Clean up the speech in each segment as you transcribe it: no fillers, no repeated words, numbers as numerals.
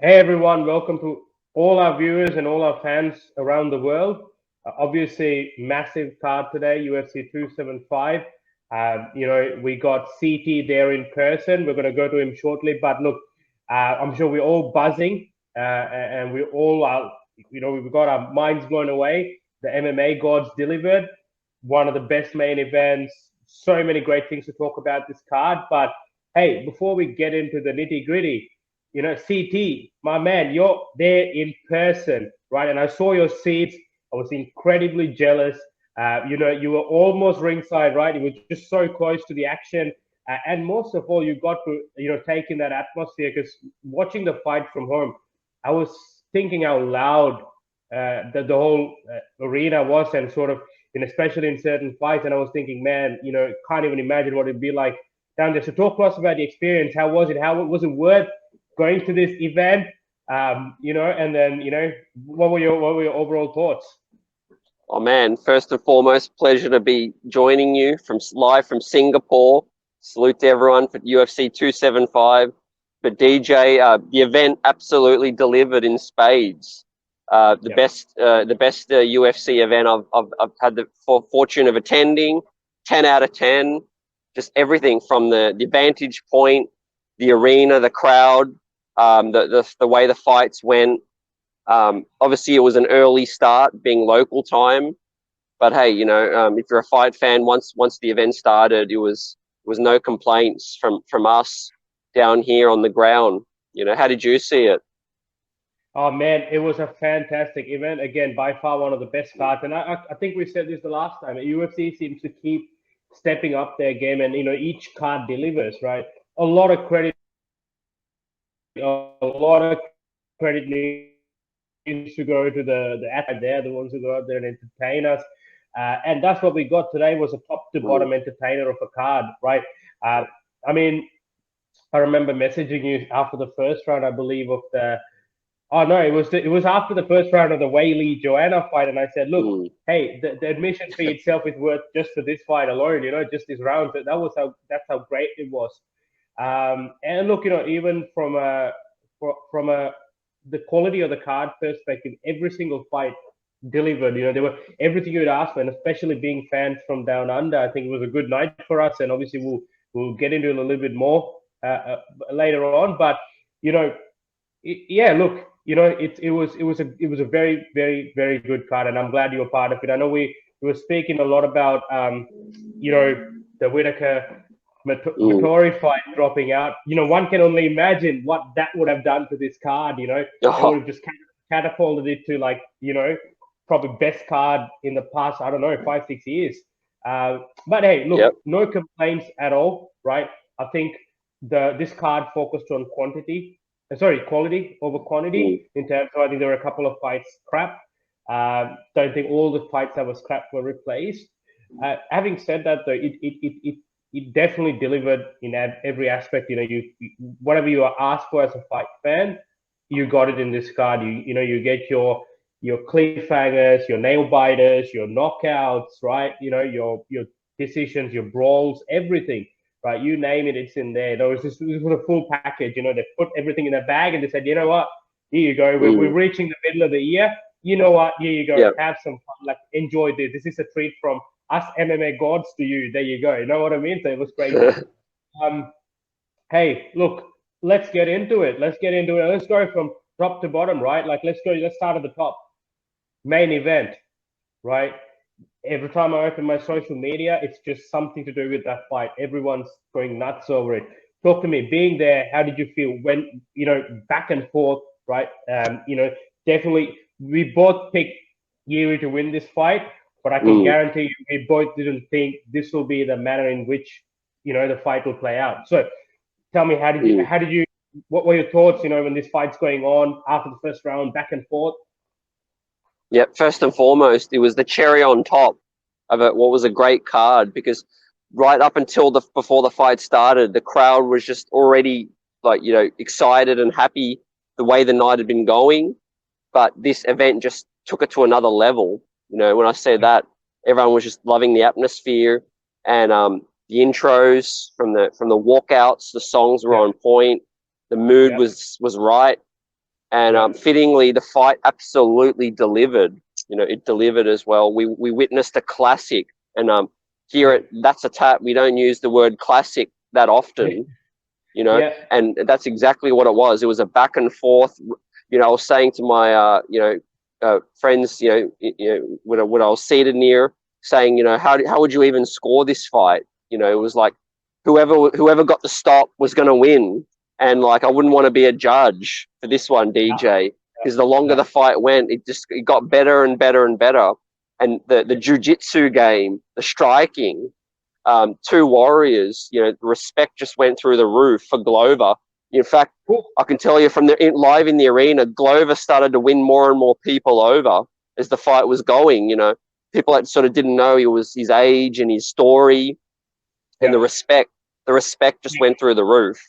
Hey everyone, welcome to all our viewers and all our fans around the world. Obviously, massive card today, UFC 275. We got CT there in person. We're going to go to him shortly. But look, I'm sure we're all buzzing and we all are, we've got our minds blown away. The MMA gods delivered. One of the best main events. So many great things to talk about this card. But hey, before we get into the nitty gritty, CT, my man, you're there in person, right? And I saw your seats. I was incredibly jealous. You were almost ringside, right? You were just so close to the action. And most of all, you got to, take in that atmosphere because watching the fight from home, I was thinking out loud that the whole arena was and sort of, especially in certain fights. And I was thinking, man, can't even imagine what it'd be like down there. So talk to us about the experience. How was it? How was it worth going to this event, and then what were your overall thoughts? Oh man, first and foremost, pleasure to be joining you from live from Singapore. Salute to everyone for UFC 275. But DJ, the event absolutely delivered in spades. The best UFC event I've had the fortune of attending. 10 out of 10. Just everything from the vantage point, the arena, the crowd, the way the fights went. Obviously, it was an early start, being local time. But hey, if you're a fight fan, once the event started, it was no complaints from us down here on the ground. How did you see it? Oh man, it was a fantastic event. Again, by far one of the best cards. And I think we said this the last time. UFC seems to keep stepping up their game, and each card delivers. Right, a lot of credit, a lot of credit needs to go to the athletes there, the ones who go out there and entertain us. And that's what we got today was a top to bottom entertainer of a card, right? I mean, I remember messaging you after the first round, I believe, of the. Oh no, it was after the first round of the Whaley Joanna fight, and I said, look, hey, the admission fee itself is worth just for this fight alone, just this round. That's how great it was. And look, even from a the quality of the card perspective, every single fight delivered. They were everything you'd ask for, and especially being fans from down under. I think it was a good night for us, and obviously we'll get into it a little bit more later on. But yeah, look, it was a very very very good card, and I'm glad you were part of it. I know we were speaking a lot about the Whitaker Mattori fight dropping out. One can only imagine what that would have done to this card. It would have just catapulted it to probably best card in the past, I don't know, 5-6 years. But hey, look, no complaints at all, right? I think this card focused on quality over quantity in terms of, I think there were a couple of fights scrapped. Don't think all the fights that were scrapped were replaced. Having said that, though, it definitely delivered in every aspect. Whatever you are asked for as a fight fan, you got it in this card. You get your cliffhangers, your nail biters, your knockouts, right? Your decisions, your brawls, everything, right? You name it, it's in there. This was a full package. They put everything in a bag and they said, you know what? Here you go. We're reaching the middle of the year. You know what? Here you go. Have some fun. Like, enjoy this. This is a treat from us MMA gods to you. There you go. You know what I mean? So it was crazy. Hey, look, let's get into it. Let's go from top to bottom, right? Let's start at the top. Main event, right? Every time I open my social media, it's just something to do with that fight. Everyone's going nuts over it. Talk to me. Being there, how did you feel when back and forth, right? Definitely we both picked Yuri to win this fight, but I can guarantee you we both didn't think this will be the manner in which the fight will play out. So tell me, what were your thoughts, when this fight's going on after the first round, back and forth? Yeah, first and foremost, it was the cherry on top of it. What was a great card, because right up until before the fight started, the crowd was just already excited and happy the way the night had been going. But this event just took it to another level. When I say that, everyone was just loving the atmosphere, and the intros from the walkouts, the songs were on point, the mood was right. And fittingly, the fight absolutely delivered. You know, it delivered as well. We witnessed a classic, and here at That's a Tap, we don't use the word classic that often. You know, and that's exactly what it was. It was a back and forth. You know, I was saying to my friends, when I was seated near, saying, you know, how would you even score this fight? You know, it was like whoever got the stop was going to win, and like I wouldn't want to be a judge for this one, DJ, because the longer the fight went, it got better and better and better, and the jiu-jitsu game, the striking. Two warriors, you know, respect just went through the roof for Glover. In fact, I can tell you from live in the arena, Glover started to win more and more people over as the fight was going. You know, people that sort of didn't know his age and his story, and the respect just went through the roof.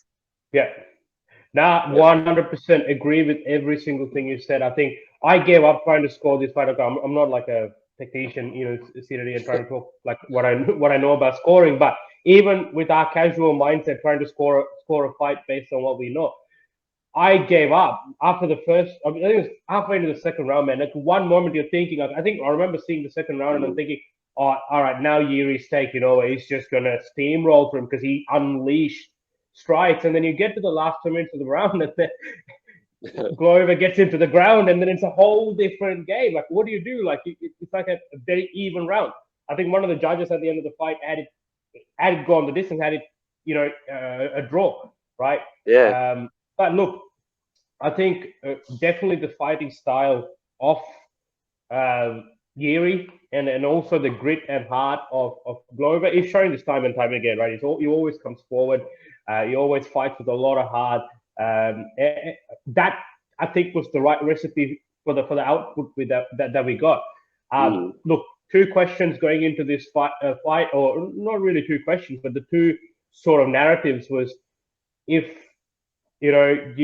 Yeah. Now, 100% agree with every single thing you said. I think I gave up trying to score this fight. I'm not like a technician, you know, sitting here trying to talk like what I know about scoring. But even with our casual mindset, trying to score a fight based on what we know, I gave up after the first. I mean, I think it was halfway into the second round, man. Like one moment you're thinking, I think I remember seeing the second round, and I'm thinking, oh, all right, now Yuri's taking over. He's just gonna steamroll through him because he unleashed strikes, and then you get to the last 2 minutes of the round, and then Glover gets into the ground, and then it's a whole different game. Like, what do you do? Like, it's like a very even round. I think one of the judges at the end of the fight had it gone the distance, had it, you know, a draw, right? Yeah. But look, I think definitely the fighting style of Yuri and also the grit and heart of Glover is showing this time and time again, right? He always comes forward. He always fights with a lot of heart. That I think was the right recipe for the output with that we got. Look, two questions going into this fight, or not really two questions, but the two sort of narratives was if you know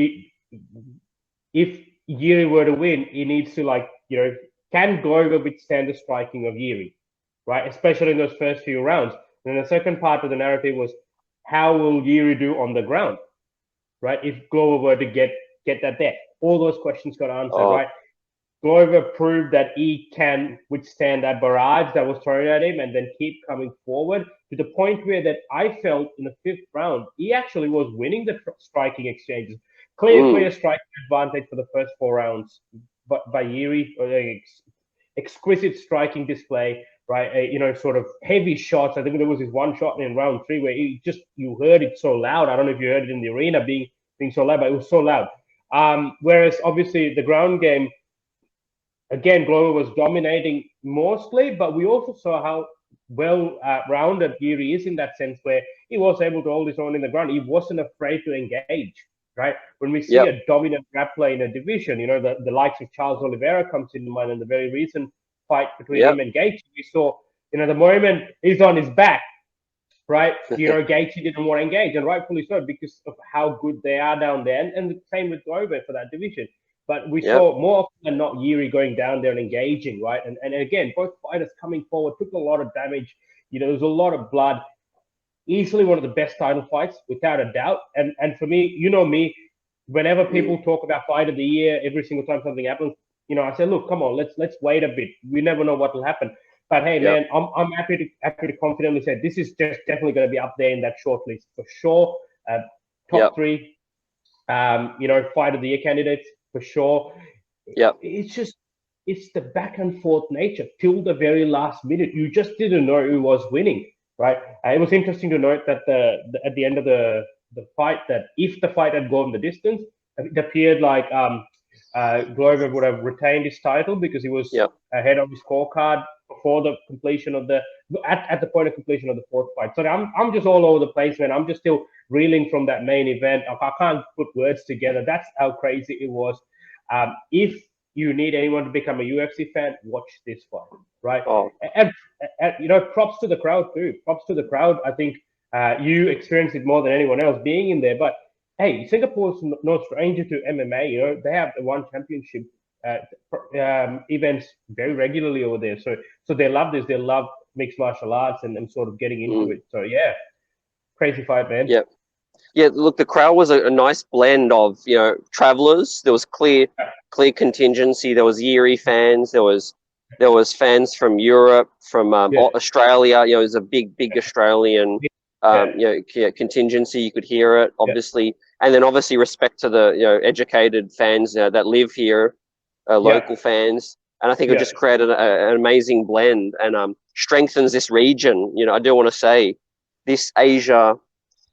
if Yuri were to win, he needs to, like, you know, can Glover withstand the striking of Yuri, right? Especially in those first few rounds. And then the second part of the narrative was how will Yuri do on the ground, right? If Glover were to get that there, all those questions got answered, right? Glover proved that he can withstand that barrage that was thrown at him and then keep coming forward to the point where that I felt in the fifth round, he actually was winning the striking exchanges. Clear striking advantage for the first 4 rounds by Yuri, exquisite striking display, right? You know, sort of heavy shots. I think there was this one shot in round 3 where you heard it so loud. I don't know if you heard it in the arena being so loud, but it was so loud. Whereas obviously the ground game, again, Glover was dominating mostly, but we also saw how well-rounded Yuri is in that sense, where he was able to hold his own in the ground. He wasn't afraid to engage, right? When we see a dominant grappler in a division, you know, the likes of Charles Oliveira comes into mind, and the very recent fight between him and Gaethje, we saw, you know, the moment he's on his back, right? You know, Gaethje didn't want to engage, and rightfully so, because of how good they are down there, and the same with Glover for that division. But we saw more often than not Yuri going down there and engaging, right? And again, both fighters coming forward took a lot of damage. You know, there was a lot of blood. Easily one of the best title fights, without a doubt. And for me, you know me, whenever people talk about fight of the year, every single time something happens, you know, I say, look, come on, let's wait a bit. We never know what will happen. But hey, man, I'm happy to confidently say this is just definitely going to be up there in that short list for sure. Top 3, you know, fight of the year candidates for sure. It's the back and forth nature till the very last minute. You just didn't know who was winning, right? It was interesting to note that at the end of the fight, that if the fight had gone the distance, it appeared like Glover would have retained his title because he was ahead of his scorecard before the completion of at the point of completion of the fourth fight. So I'm just all over the place, man. I'm just still reeling from that main event. I can't put words together. That's how crazy it was. If you need anyone to become a UFC fan, watch this fight, right? And you know, props to the crowd too. Props to the crowd. I think you experienced it more than anyone else being in there. But hey, Singapore's no stranger to MMA. You know, they have the one championship events very regularly over there. So they love this. They love mixed martial arts and sort of getting into it. So yeah, crazy fight, man. Yeah, look, the crowd was a nice blend of, travelers. There was clear contingency. There was Yeri fans. There was fans from Europe, from Australia. It was a big Australian Yeah. contingency. You could hear it, Yeah. obviously, and then obviously respect to the educated fans that live here, local fans. And I think it just created an amazing blend and strengthens this region. I do want to say this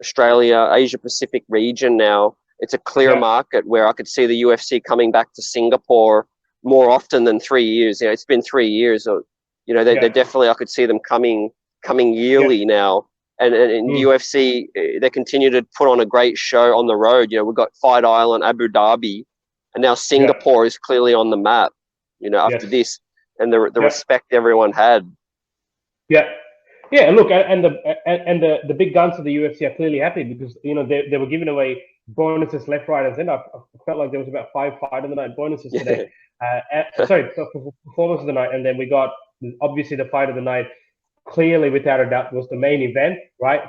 Australia, Asia Pacific region now, it's a clear market where I could see the UFC coming back to Singapore more often than 3 years. It's been 3 years. They definitely, I could see them coming yearly now. And in UFC, they continue to put on a great show on the road. We've got Fight Island, Abu Dhabi, and now Singapore is clearly on the map, after this, and the respect everyone had. Yeah. Yeah, look, and the big guns of the UFC are clearly happy because they were giving away bonuses left, right, and center. I felt like there was about 5 fight of the night bonuses today. Sorry, performance of the night, and then we got obviously the fight of the night. Clearly, without a doubt, was the main event, right?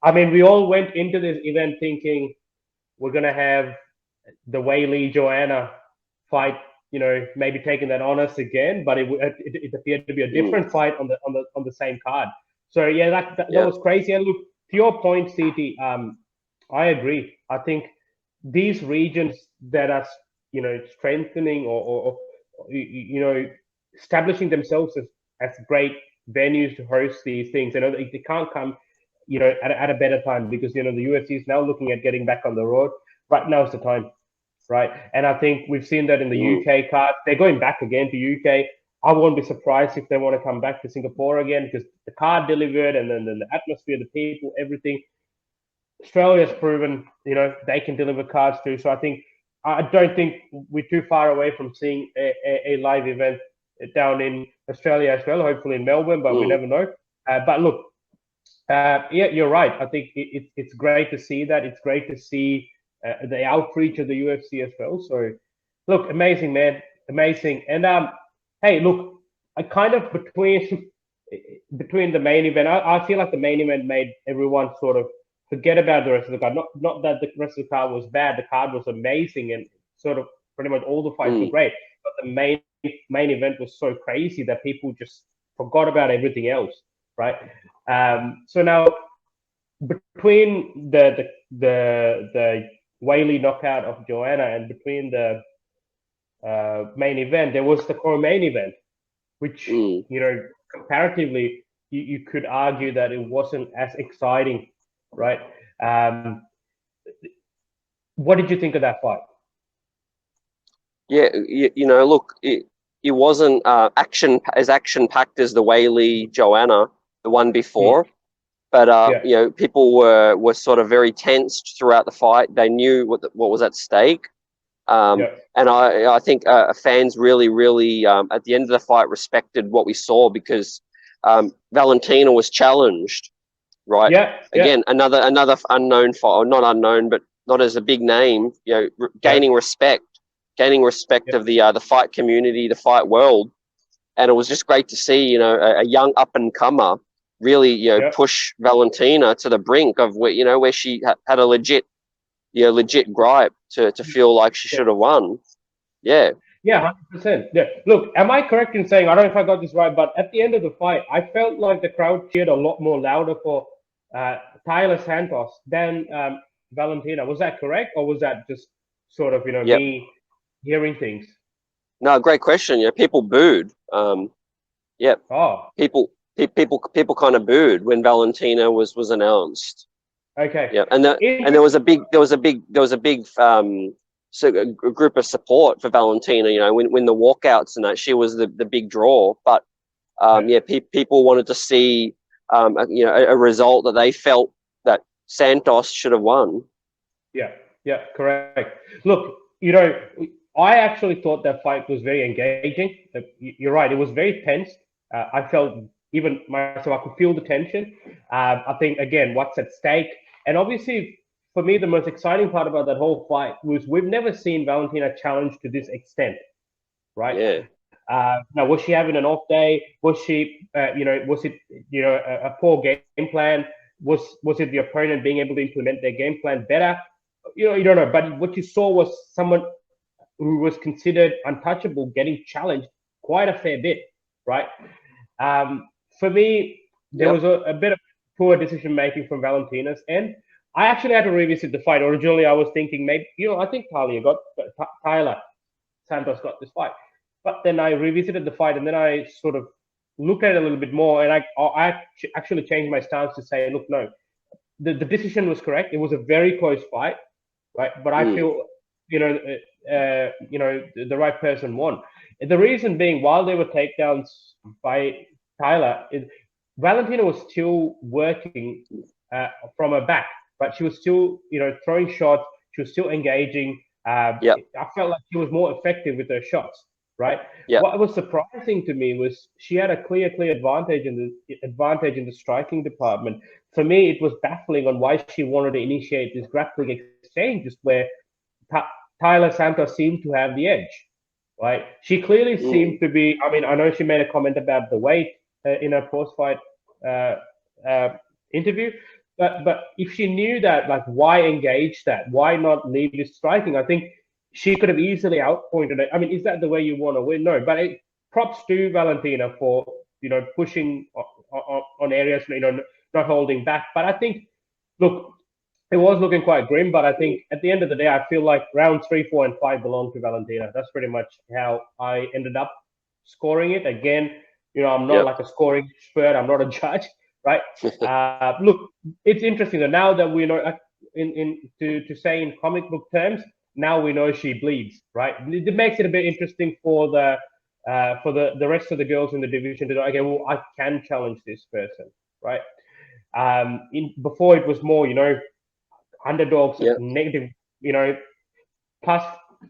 I mean, we all went into this event thinking we're gonna have the Weili Joanna fight, maybe taking that on us again, but it appeared to be a different fight on the same card. So yeah, that was crazy. And look, to your point, CT, I agree. I think these regions that are strengthening or establishing themselves as great venues to host these things, they can't come at a better time because the UFC is now looking at getting back on the road. Right now's the time, right? And I think we've seen that in the UK card. They're going back again to UK. I won't be surprised if they want to come back to Singapore again because the card delivered and then the atmosphere, the people, everything. Australia's proven, they can deliver cards too. So I don't think we're too far away from seeing a live event down in Australia as well, hopefully in Melbourne, but we never know. But look, you're right. I think it's great to see that. It's great to see the outreach of the UFC as well. So, look, amazing, man, amazing. And hey, look, I kind of between the main event, I feel like the main event made everyone sort of forget about the rest of the card. Not that the rest of the card was bad. The card was amazing, and sort of pretty much all the fights were great. But the main event was so crazy that people just forgot about everything else, right? So now between the Weili knockout of Joanna and between the main event, there was the co-main event, which comparatively you could argue that it wasn't as exciting, right? What did you think of that fight? Yeah, look, it wasn't action packed as the Weili Joanna, the one before, but people were sort of very tensed throughout the fight. They knew what was at stake, and I think fans really at the end of the fight respected what we saw because Valentina was challenged, right? Again, another unknown fight, or not unknown, but not as a big name. Gaining respect of the fight community, the fight world, and it was just great to see a young up and comer really push Valentina to the brink of where she had a legit gripe to feel like she should have won. Yeah, 100%. Yeah, look, am I correct in saying, I don't know if I got this right, but at the end of the fight, I felt like the crowd cheered a lot more louder for Tyler Santos than Valentina. Was that correct, or was that just sort of me hearing things? No, great question. People booed. People kind of booed when Valentina was announced. Okay. Yeah, and there was a big group of support for Valentina. When the walkouts and that, she was the big draw. But people wanted to see a result that they felt that Santos should have won. Yeah, correct. Look, I actually thought that fight was very engaging. You're right; it was very tense. I felt even myself, I could feel the tension. I think again, what's at stake, and obviously for me, the most exciting part about that whole fight was we've never seen Valentina challenge to this extent, right? Yeah. Now, was she having an off day? Was she, was it, a poor game plan? Was it the opponent being able to implement their game plan better? You don't know. But what you saw was someone who was considered untouchable getting challenged quite a fair bit, right? For me, there was a bit of poor decision making from Valentina's end. I actually had to revisit the fight. Originally, I was thinking maybe, I think Tyler Santos got this fight. But then I revisited the fight, and then I sort of looked at it a little bit more, and I actually changed my stance to say, look, no, the decision was correct. It was a very close fight, right? But I feel, the right person won. And the reason being, while there were takedowns by Tyler, Valentina was still working from her back, but she was still, throwing shots. She was still engaging. I felt like she was more effective with her shots, right? What was surprising to me was she had a clear advantage in the striking department. For me, it was baffling on why she wanted to initiate this grappling exchanges where Tyler Santos seemed to have the edge, right? She clearly seemed to be. I mean, I know she made a comment about the weight in her post-fight interview, but if she knew that, like, why engage that? Why not leave this striking? I think she could have easily outpointed it. I mean, is that the way you want to win? No, but props to Valentina for pushing on areas, not holding back. But I think, look, it was looking quite grim. But I think at the end of the day, I feel like rounds 3, 4, and 5 belong to Valentina. That's pretty much how I ended up scoring it. Again, I'm not like a scoring expert. I'm not a judge, right? Look, it's interesting that now that we know, to say in comic book terms, now we know she bleeds, right? It makes it a bit interesting for the rest of the girls in the division to go, okay, well, I can challenge this person, right? Before it was more, underdogs, negative, plus,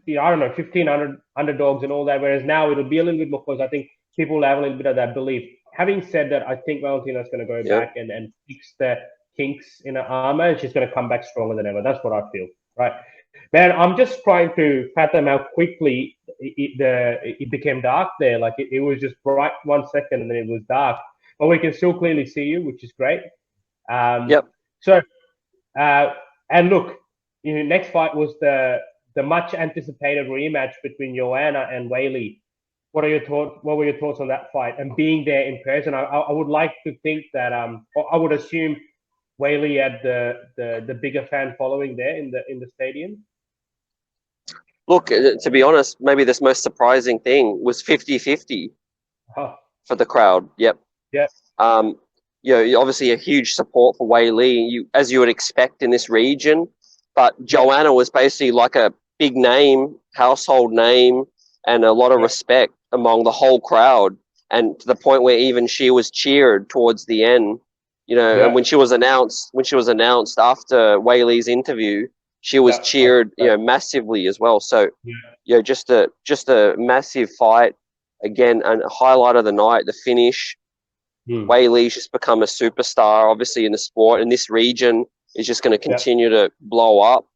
I don't know, 1,500 underdogs and all that. Whereas now it'll be a little bit more close. I think people have a little bit of that belief. Having said that, I think Valentina's going to go back and fix the kinks in her armor, and she's going to come back stronger than ever. That's what I feel, right? Man, I'm just trying to fathom how quickly it became dark there. Like it was just bright 1 second and then it was dark. But we can still clearly see you, which is great. So, and look, next fight was the much anticipated rematch between Joanna and Weili. What are your thoughts? What were your thoughts on that fight and being there in person? I would like to think that or I would assume Weili had the bigger fan following there in the stadium. Look, to be honest, maybe this most surprising thing was 50-50 for the crowd. Yep. Obviously a huge support for Weili, as you would expect in this region. But Joanna was basically like a big name, household name, and a lot of respect among the whole crowd. And to the point where even she was cheered towards the end. And when she was announced after Weili's interview, she was cheered, massively as well. So, just a massive fight again, and a highlight of the night, the finish. Weili's just become a superstar, obviously, in the sport, and this region is just going to continue to blow up.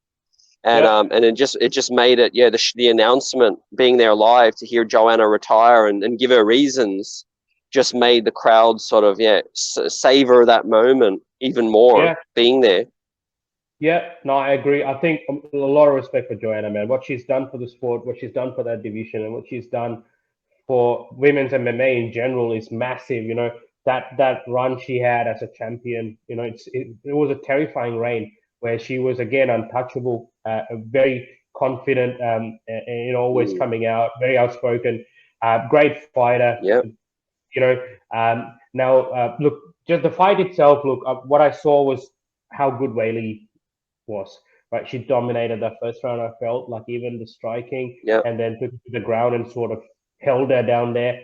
And and it just made it, the announcement, being there live to hear Joanna retire and give her reasons, just made the crowd sort of savor that moment even more, being there. No, I agree. I think a lot of respect for Joanna, man. What she's done for the sport, what she's done for that division, and what she's done for women's MMA in general is massive. That run she had as a champion, it was a terrifying reign where she was again untouchable, very confident, and always coming out, very outspoken, great fighter. Now, look, just the fight itself. Look, what I saw was how good Weili was. Right, she dominated that first round. I felt like even the striking, and then took it to the ground and sort of held her down there.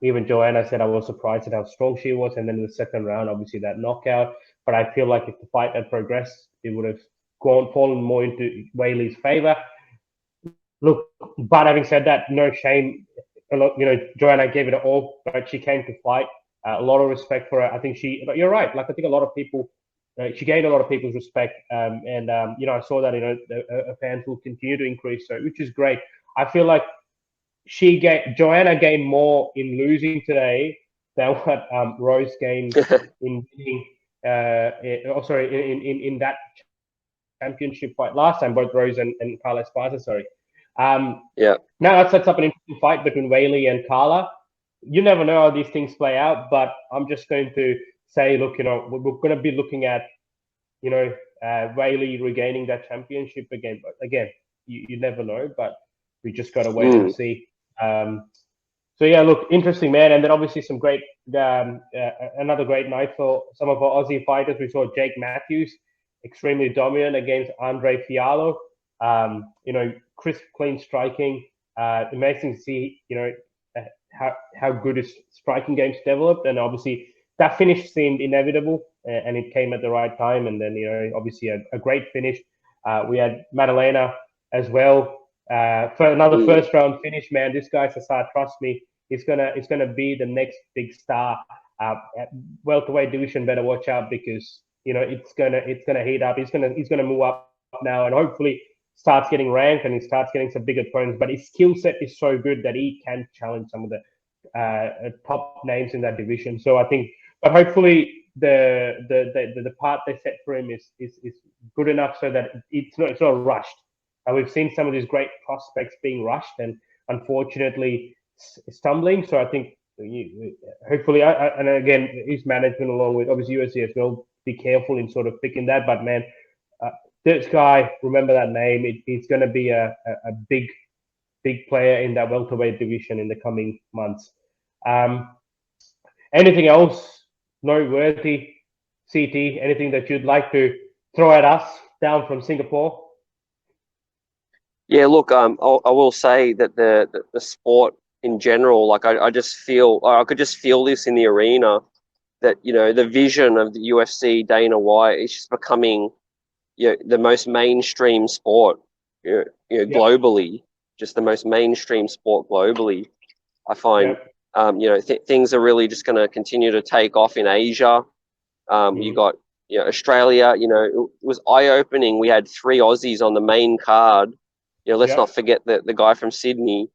Even Joanna said I was surprised at how strong she was. And then in the second round, obviously that knockout. But I feel like if the fight had progressed, it would have fallen more into Weili's favor. Look, but having said that, no shame. Joanna gave it all, but she came to fight. A lot of respect for her. I think you're right. Like, I think a lot of people, she gained a lot of people's respect. I saw that, her fans will continue to increase, so, which is great. I feel like Joanna gained more in losing today than what Rose gained in winning in that championship fight last time, both Rose and Carla Esparza. Now that sets up an interesting fight between Whaley and Carla. You never know how these things play out, but I'm just going to say, look, we're going to be looking at, Whaley regaining that championship again. But again, you never know, but we just got to wait and see. So yeah, look, interesting, man. And then obviously some great, another great night for some of our Aussie fighters. We saw Jake Matthews, extremely dominant against Andre Fiallo. Crisp, clean striking. Amazing to see, how good his striking game's developed. And obviously that finish seemed inevitable, and it came at the right time. And then, obviously a great finish. We had Madalena as well. For another first round finish, man. This guy's a star. Trust me, it's gonna be the next big star. At welterweight division, better watch out, because it's gonna heat up. He's gonna move up now, and hopefully starts getting ranked and he starts getting some big opponents. But his skill set is so good that he can challenge some of the top names in that division. So I think, but hopefully the part they set for him is good enough so that it's not rushed. We've seen some of these great prospects being rushed and unfortunately stumbling. So I think hopefully, and again, his management along with obviously UFC as well, be careful in sort of picking that. But man, this guy, remember that name. He's going to be a big player in that welterweight division in the coming months. Anything else noteworthy, CT? Anything that you'd like to throw at us down from Singapore? Yeah, look, I will say that the sport in general, like I just feel, I could just feel this in the arena, that the vision of the UFC, Dana White, is just becoming the most mainstream sport, globally, just the most mainstream sport globally. I find, things are really just going to continue to take off in Asia. You got Australia. It was eye opening. We had 3 Aussies on the main card. Let's not forget the guy from Sydney,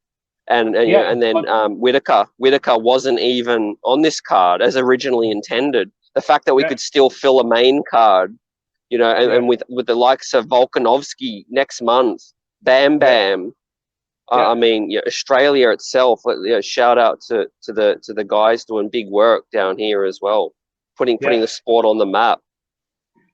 and then Whitaker. Whitaker wasn't even on this card as originally intended. The fact that we could still fill a main card, and with the likes of Volkanovski next month, Bam Bam. I mean, Australia itself. Shout out to the guys doing big work down here as well, putting the sport on the map.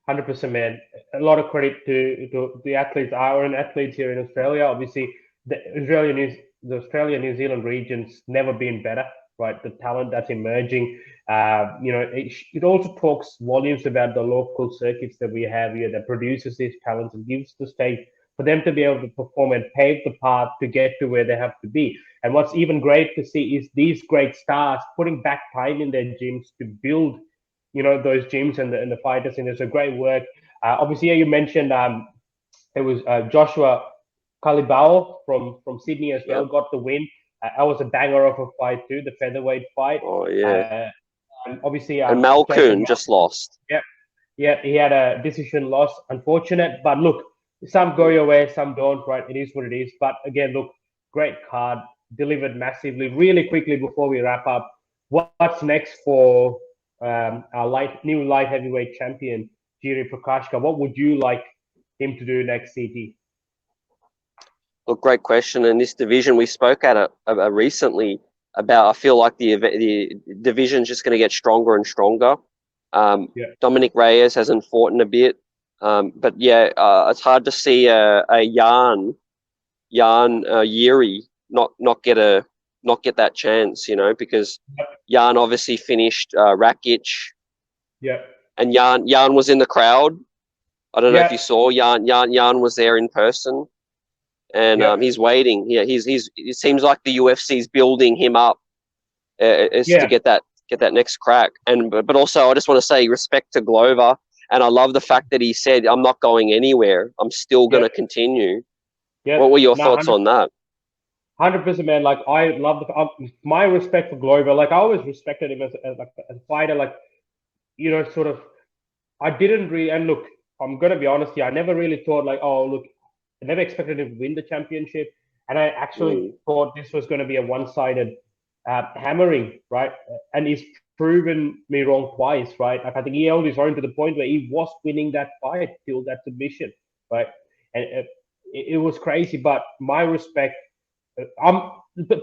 100%, man. A lot of credit to the athletes, our own athletes here in Australia. Obviously, the Australia-New Zealand region's never been better, right? The talent that's emerging. It also talks volumes about the local circuits that we have here that produces these talents and gives the stage for them to be able to perform and pave the path to get to where they have to be. And what's even great to see is these great stars putting back time in their gyms to build those gyms and the fighters, and there's a great work. Obviously, you mentioned it was Joshua Kalibao from Sydney as well, got the win. That was a banger of a fight too, the featherweight fight. Oh yeah. And obviously, and Malkoon just lost. Yeah, he had a decision loss. Unfortunate, but look, some go your way, some don't. Right, it is what it is. But again, look, great card, delivered massively. Really quickly before we wrap up, what's next for our new light heavyweight champion, Jiri Prakashka? What would you like him to do next, CT? Look, great question. In this division, we spoke at it recently about, I feel like the division's just going to get stronger and stronger. Dominic Reyes hasn't fought in a bit, but it's hard to see a Jan Yuri not get that chance, because Jan obviously finished Rakic. Yeah. And Jan was in the crowd. I don't know if you saw Jan was there in person, and he's waiting. Yeah, it seems like the UFC's building him up to get that next crack. But also, I just want to say respect to Glover, and I love the fact that he said, "I'm not going anywhere. I'm still going to continue." Yeah. What were your thoughts on that? 100%, man. Like, I love my respect for Glover. Like, I always respected him as a fighter. Like, sort of, I didn't really. And look, I'm gonna be honest here. I never really thought like, oh, look, I never expected him to win the championship, and I actually thought this was going to be a one-sided hammering, right? And he's proven me wrong twice, right? Like, I think he held his own to the point where he was winning that fight till that submission, right? And it was crazy. But my respect, I'm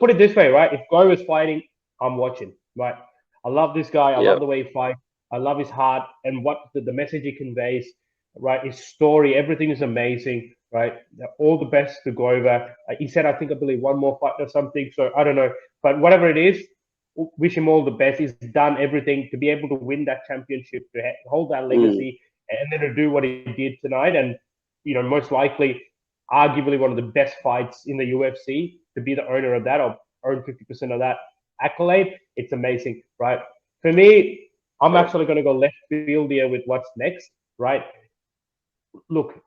put it this way, right? If Glover's fighting, I'm watching, right? I love this guy. I love Yep. the way he fights. I love his heart and what the message he conveys, right? His story, everything is amazing, right? All the best to Glover. He said, I believe one more fight or something. So I don't know, but whatever it is, wish him all the best. He's done everything to be able to win that championship, to hold that legacy, and then to do what he did tonight. And, most likely, arguably one of the best fights in the UFC, to be the owner of that or own 50% of that accolade. It's amazing, right? For me, I'm actually going to go left field here with what's next, right? Look,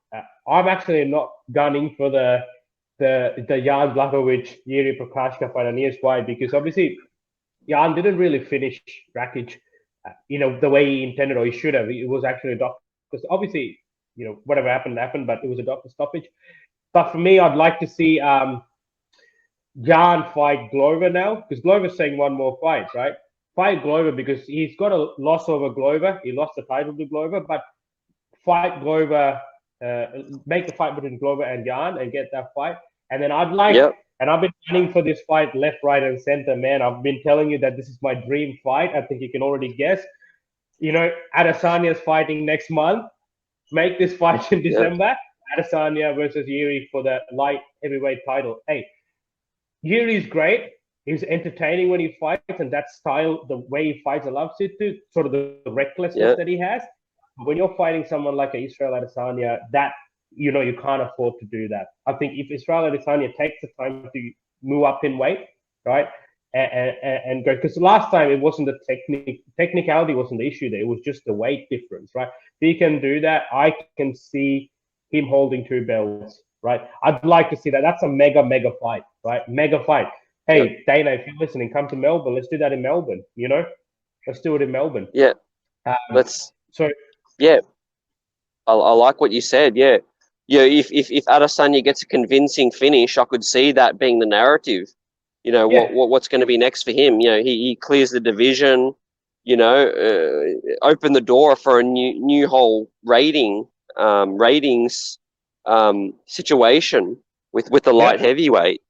I'm actually not gunning for the Jan Blachowicz, Yuri Prochazka fight, and here's why. Because obviously, Jan didn't really finish Rakic, the way he intended or he should have. It was actually a doctor. Because obviously, whatever happened, but it was a doctor stoppage. But for me, I'd like to see Jan fight Glover now, because Glover's saying one more fight, right? Fight Glover because he's got a loss over Glover. He lost the title to Glover, but fight Glover, make the fight between Glover and Jan and get that fight. And then I'd like, and I've been planning for this fight left, right, and center, man. I've been telling you that this is my dream fight. I think you can already guess. Adesanya's fighting next month. Make this fight in December. Adesanya versus Yuri for the light heavyweight title. Hey, Yuri's great. He's entertaining when he fights, and that style, the way he fights, allows it to sort of the recklessness that he has. When you're fighting someone like Israel Adesanya, that you can't afford to do that. I think if Israel Adesanya takes the time to move up in weight, right, and go, because last time it wasn't the technicality wasn't the issue there. It was just the weight difference, right? If he can do that, I can see him holding 2 belts, right? I'd like to see that. That's a mega fight, right? Mega fight. Hey, Dana, if you're listening, come to Melbourne. Let's do that in Melbourne. Let's do it in Melbourne. Yeah. Let's. So. Yeah, I like what you said. Yeah, if Adesanya gets a convincing finish, I could see that being the narrative. What's going to be next for him. He clears the division. Open the door for a new whole ratings situation with the light heavyweight.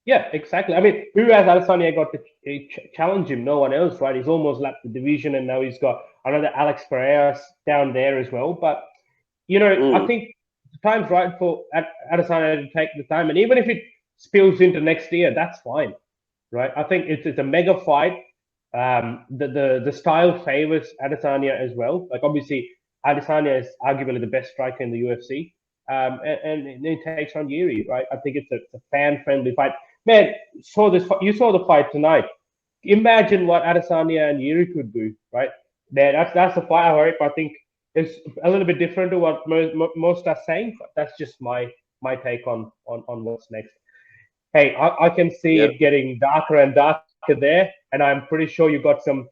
Yeah, exactly. I mean, who has Adesanya got to challenge him? No one else, right? He's almost lapped the division, and now he's got another Alex Pereira down there as well. But, I think the time's right for Adesanya to take the time. And even if it spills into next year, that's fine, right? I think it's a mega fight. The style favors Adesanya as well. Like, obviously, Adesanya is arguably the best striker in the UFC. And he takes on Yuri, right? I think it's a fan-friendly fight. Man, you saw the fight tonight. Imagine what Adesanya and Yuri could do, right? Man, that's the fight I hope. I think it's a little bit different to what most are saying, but that's just my take on what's next. Hey, I can see it getting darker and darker there, and I'm pretty sure you got some,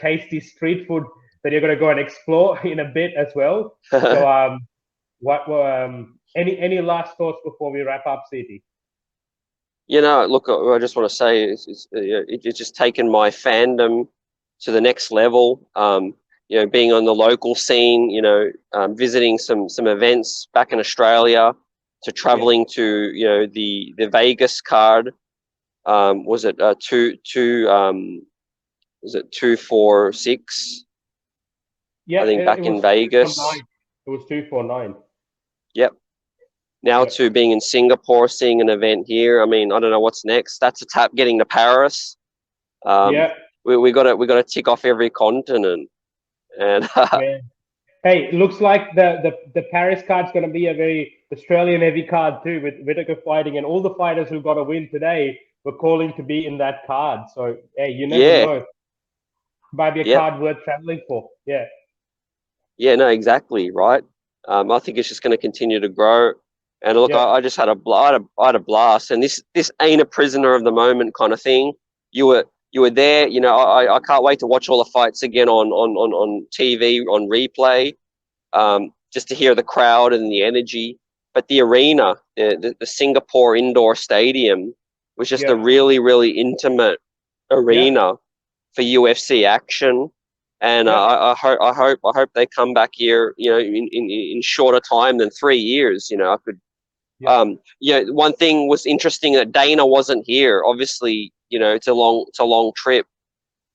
tasty street food that you're going to go and explore in a bit as well. So, what were any last thoughts before we wrap up, CT? Look, I just want to say it's just taken my fandom to the next level. Being on the local scene, visiting some events back in Australia, to traveling to the Vegas card. Was it 246? Yeah, I think back in Vegas. It was 249. Yep. Now to being in Singapore, seeing an event here. I mean, I don't know what's next. That's a tap getting to Paris. We got to tick off every continent. And hey, looks like the Paris card's going to be a very Australian heavy card too, with Whittaker fighting, and all the fighters who got a win today were calling to be in that card. So hey, you never know. Might be a card worth traveling for. Yeah. Yeah, no, exactly right. I think it's just going to continue to grow. And look, I just had a blast, and this ain't a prisoner of the moment kind of thing. You were there, I can't wait to watch all the fights again on TV, on replay, just to hear the crowd and the energy. But the arena, the Singapore indoor stadium, was just a really, really intimate arena for UFC action. And I hope they come back here, you know, in shorter time than 3 years. You know, I could. Yeah. One thing was interesting that Dana wasn't here. Obviously, you know, it's a long trip.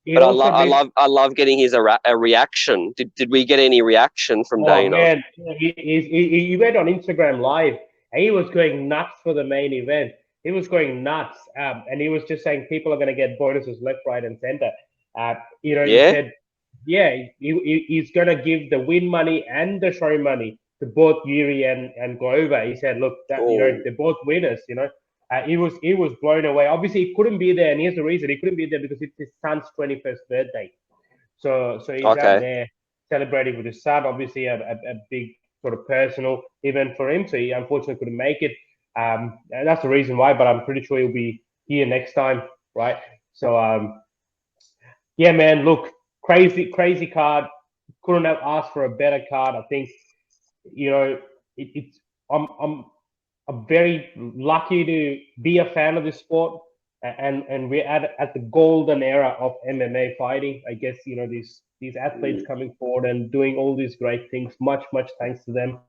But I love getting his a reaction. Did we get any reaction from Dana? Man, he went on Instagram Live and he was going nuts for the main event. He was going nuts, and he was just saying people are going to get bonuses left, right, and center. You know, he said, he's going to give the win money and the show money to both Yuri and Glover. He said, look, that you know, they're both winners. You know, he was blown away. Obviously, he couldn't be there, and here's the reason: he couldn't be there because it's his son's 21st birthday. So he's out there celebrating with his son. Obviously, a big sort of personal event for him. So he unfortunately couldn't make it. And that's the reason why. But I'm pretty sure he'll be here next time, right? So yeah, man. Look, crazy card. Couldn't have asked for a better card. I think, you know, I'm very lucky to be a fan of this sport, and we're at the golden era of MMA fighting. I guess, you know, these athletes coming forward and doing all these great things. Much thanks to them,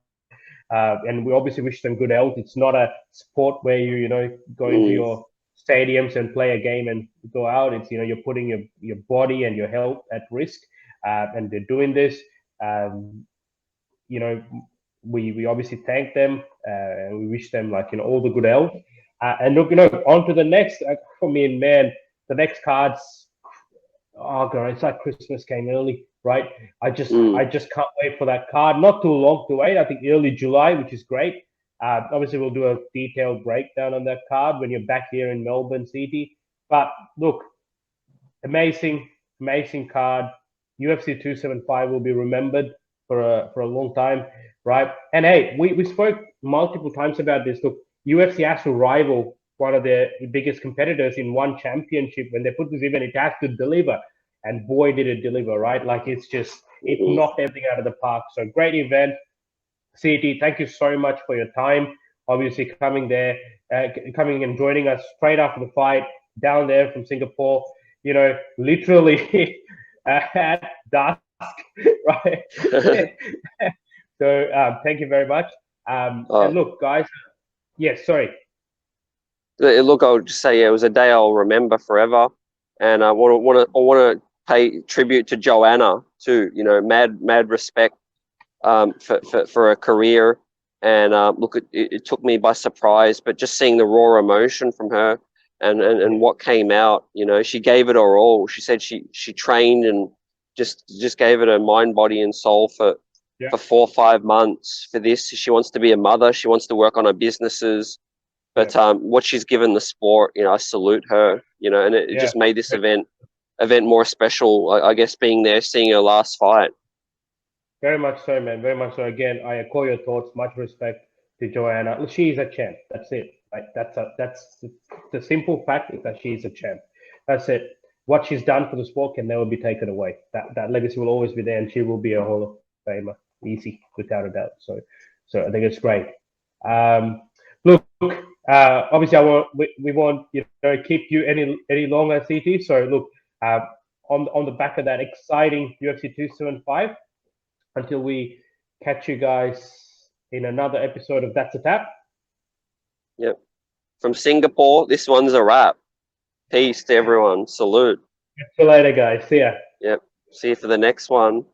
and we obviously wish them good health. It's not a sport where you know go into your stadiums and play a game and go out. It's, you know, you're putting your body and your health at risk, and they're doing this. You know, we obviously thank them, and we wish them, like, you know, all the good health. And look, you know, on to the next. For me, man, the next cards. Oh god, it's like Christmas came early, right? I just can't wait for that card. Not too long to wait. I think early July, which is great. Obviously, we'll do a detailed breakdown on that card when you're back here in Melbourne City. But look, amazing card. UFC 275 will be remembered for a long time, right? And hey, we spoke multiple times about this. Look, UFC has to rival one of their biggest competitors in one championship. When they put this event, it has to deliver, and boy, did it deliver, right? Like, it knocked everything out of the park. So great event. CT, thank you so much for your time. Obviously, coming and joining us straight after the fight down there from Singapore. You know, literally at dusk, right? So thank you very much. And look, guys. Yes, sorry. Look, I'll just say, yeah, it was a day I'll remember forever, and I want to pay tribute to Joanna too. You know, mad respect for a career, and look, it took me by surprise, but just seeing the raw emotion from her and what came out, you know, she gave it her all. She said she trained and just gave it her mind, body, and soul for 4 or 5 months for this. She wants to be a mother. She wants to work on her businesses. But what she's given the sport, you know, I salute her, you know, and it just made this event more special, I guess, being there, seeing her last fight. Very much so, man. Very much so. Again, I echo your thoughts. Much respect to Joanna. She's a champ. That's it. Like, that's the simple fact is that she's a champ. That's it. What she's done for the sport can never be taken away. That legacy will always be there, and she will be a Hall of Famer, easy, without a doubt. So I think it's great. Look, obviously, we won't, you know, keep you any longer, CT. So look, on the back of that exciting UFC 275, until we catch you guys in another episode of That's a Tap. Yep. From Singapore, this one's a wrap. Peace to everyone. Salute. See you later, guys. See ya. Yep. See you for the next one.